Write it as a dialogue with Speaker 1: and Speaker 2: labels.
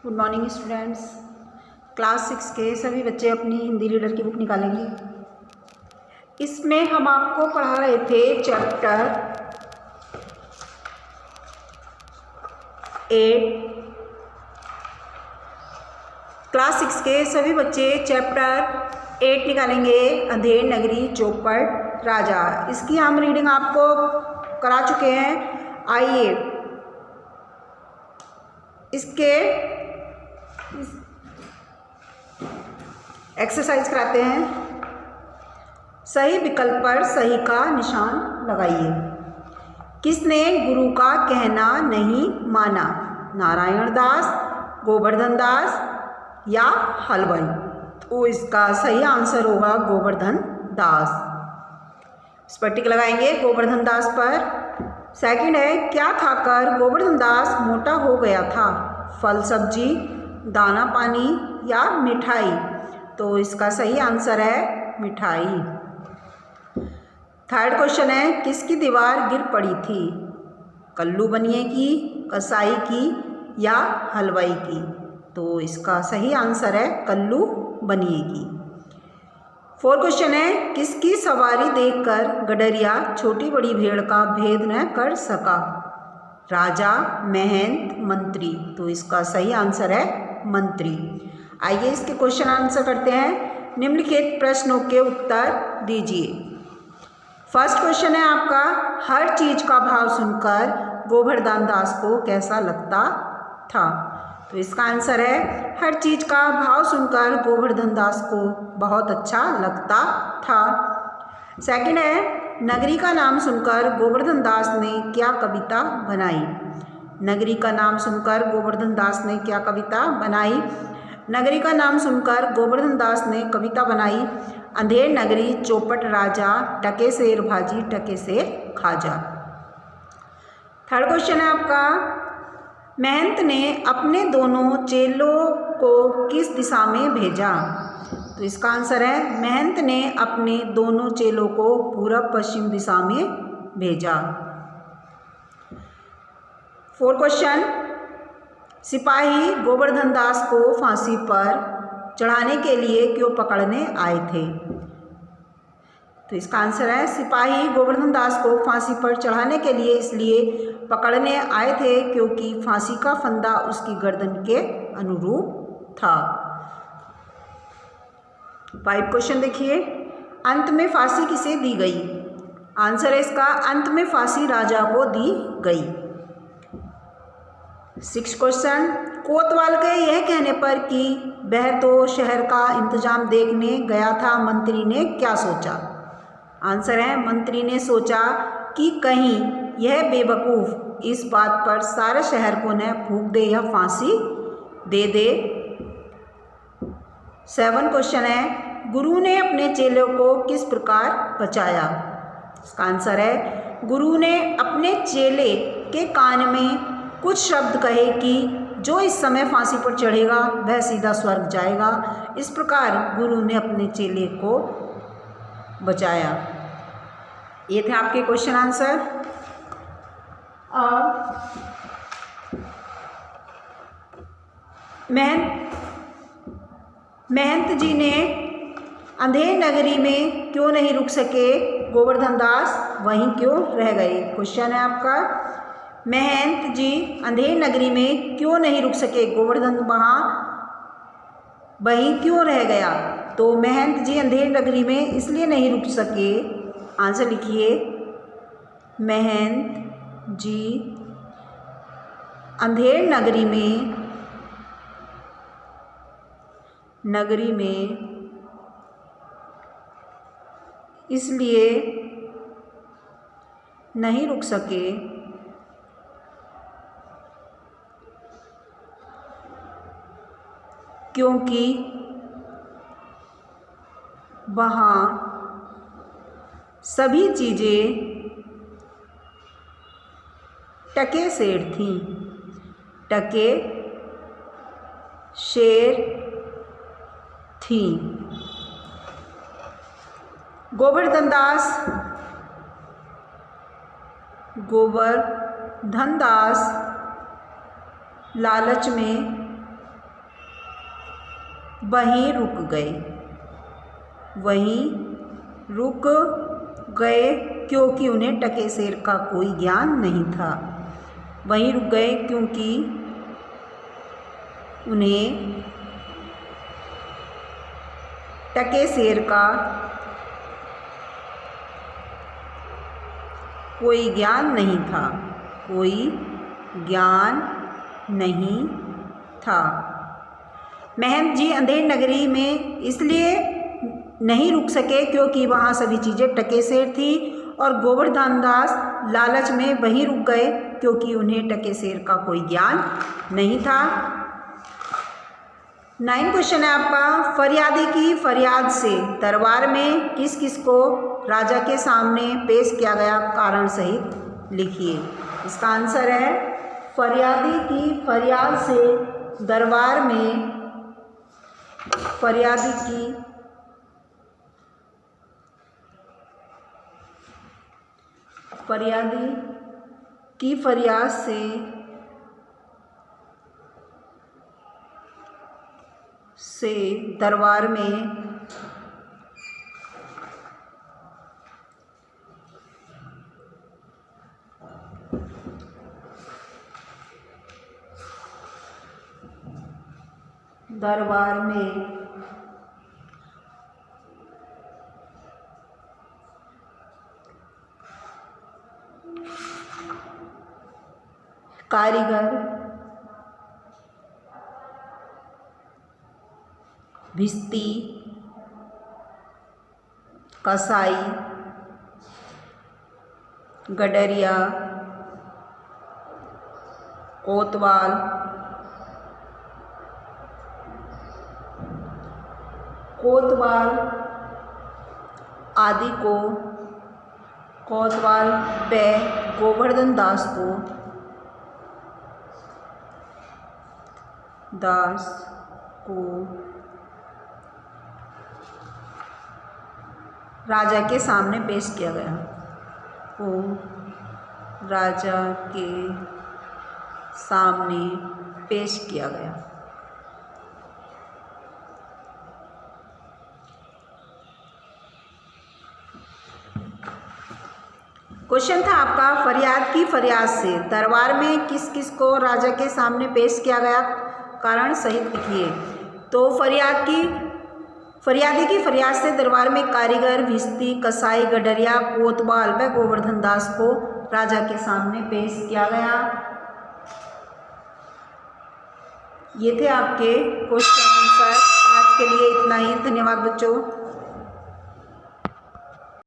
Speaker 1: Good morning students. Class 6 के सभी बच्चे अपनी हिंदी रीडर की बुक निकालेंगे। इसमें हम आपको पढ़ा रहे थे चैप्टर 8। क्लास 6 के सभी बच्चे चैप्टर 8 निकालेंगे, अंधेर नगरी चौपट राजा। इसकी हम रीडिंग आपको करा चुके हैं। आइए इसके एक्सरसाइज कराते हैं। सही विकल्प पर सही का निशान लगाइए। किसने गुरु का कहना नहीं माना? नारायण दास, गोवर्धन दास या हलवाई? तो इसका सही आंसर होगा गोवर्धन दास। इस पर टिक लगाएंगे गोवर्धन दास पर। सेकंड है, क्या खाकर गोवर्धन दास मोटा हो गया था? फल सब्जी, दाना पानी या मिठाई? तो इसका सही आंसर है मिठाई। थर्ड क्वेश्चन है, किसकी दीवार गिर पड़ी थी? कल्लू बनिए की, कसाई की या हलवाई की? तो इसका सही आंसर है कल्लू बनिए की। फोर्थ क्वेश्चन है, किसकी सवारी देखकर गडरिया छोटी बड़ी भेड़ का भेद न कर सका? राजा, महंत, मंत्री? तो इसका सही आंसर है मंत्री। आइए इसके क्वेश्चन आंसर करते हैं। निम्नलिखित प्रश्नों के उत्तर दीजिए। फर्स्ट क्वेश्चन है आपका, हर चीज का भाव सुनकर गोवर्धन दास को कैसा लगता था? तो इसका आंसर है, हर चीज का भाव सुनकर गोवर्धन दास को बहुत अच्छा लगता था। सेकंड है, नगरी का नाम सुनकर गोवर्धन दास ने क्या कविता बनाई? नगरी का नाम सुनकर गोवर्धन दास ने क्या कविता बनाई? नगरी का नाम सुनकर गोवर्धन दास ने कविता बनाई, अंधेर नगरी चौपट राजा, टके शेर भाजी टके शेर खाजा। थर्ड क्वेश्चन है आपका, महंत ने अपने दोनों चेलों को किस दिशा में भेजा? तो इसका आंसर है, महंत ने अपने दोनों चेलों को पूर्व पश्चिम दिशा में भेजा। फोर्थ क्वेश्चन, सिपाही गोवर्धन दास को फांसी पर चढ़ाने के लिए क्यों पकड़ने आए थे? तो इसका आंसर है, सिपाही गोवर्धन दास को फांसी पर चढ़ाने के लिए इसलिए पकड़ने आए थे क्योंकि फांसी का फंदा उसकी गर्दन के अनुरूप था। 5 क्वेश्चन देखिए, अंत में फांसी किसे दी गई? आंसर है इसका, अंत में फांसी राजा को दी गई। 6 क्वेश्चन, कोतवाल के यह कहने पर कि वह तो शहर का इंतजाम देखने गया था, मंत्री ने क्या सोचा? आंसर है, मंत्री ने सोचा कि कहीं यह बेवकूफ़ इस बात पर सारे शहर को न फूंक दे या फांसी दे दे। 7 क्वेश्चन है, गुरु ने अपने चेलों को किस प्रकार बचाया? इसका आंसर है, गुरु ने अपने चेले के कान में कुछ शब्द कहे कि जो इस समय फांसी पर चढ़ेगा वह सीधा स्वर्ग जाएगा। इस प्रकार गुरु ने अपने चेले को बचाया। ये थे आपके क्वेश्चन आंसर। महंत जी ने अंधेर नगरी में क्यों नहीं रुक सके? गोवर्धन दास वहीं क्यों रह गए? क्वेश्चन है आपका, महंत जी अंधेर नगरी में क्यों नहीं रुक सके? गोवर्धन वहीं क्यों रह गया? तो महंत जी अंधेर नगरी में इसलिए नहीं रुक सके। आंसर लिखिए, महंत जी अंधेर नगरी में इसलिए नहीं रुक सके क्योंकि वहाँ सभी चीज़ें टके शेर थीं। टके शेर थीं। गोवर्धन दास लालच में वहीं रुक गए। वहीं रुक गए क्योंकि उन्हें टकेसेर का कोई ज्ञान नहीं था। वहीं रुक गए क्योंकि उन्हें टकेसेर का कोई ज्ञान नहीं था। कोई ज्ञान नहीं था। महंत जी अंधेर नगरी में इसलिए नहीं रुक सके क्योंकि वहाँ सभी चीज़ें टकेसेर थी, और गोवर्धन दास लालच में वहीं रुक गए क्योंकि उन्हें टकेसेर का कोई ज्ञान नहीं था। 9 क्वेश्चन है आपका, फरियादी की फरियाद से दरबार में किस किस को राजा के सामने पेश किया गया, कारण सहित लिखिए। इसका आंसर है फरियादी की फरियाद से दरबार में फरियादी की फरियाद से दरबार में कारीगर, भिस्ती, कसाई, गडरिया, कोतवाल, आदि को कोतवाल व गोवर्धन दास को राजा के सामने पेश किया गया। राजा के सामने पेश किया गया। क्वेश्चन था आपका, फरियाद की फरियाद से दरबार में किस किस को राजा के सामने पेश किया गया, कारण सहित लिखिए। तो फरियादी की फरियाद से दरबार में कारीगर, भिस्ती, कसाई, गडरिया, कोतवाल व गोवर्धन दास को राजा के सामने पेश किया गया। ये थे आपके क्वेश्चन आंसर। आज के लिए इतना ही। धन्यवाद बच्चों।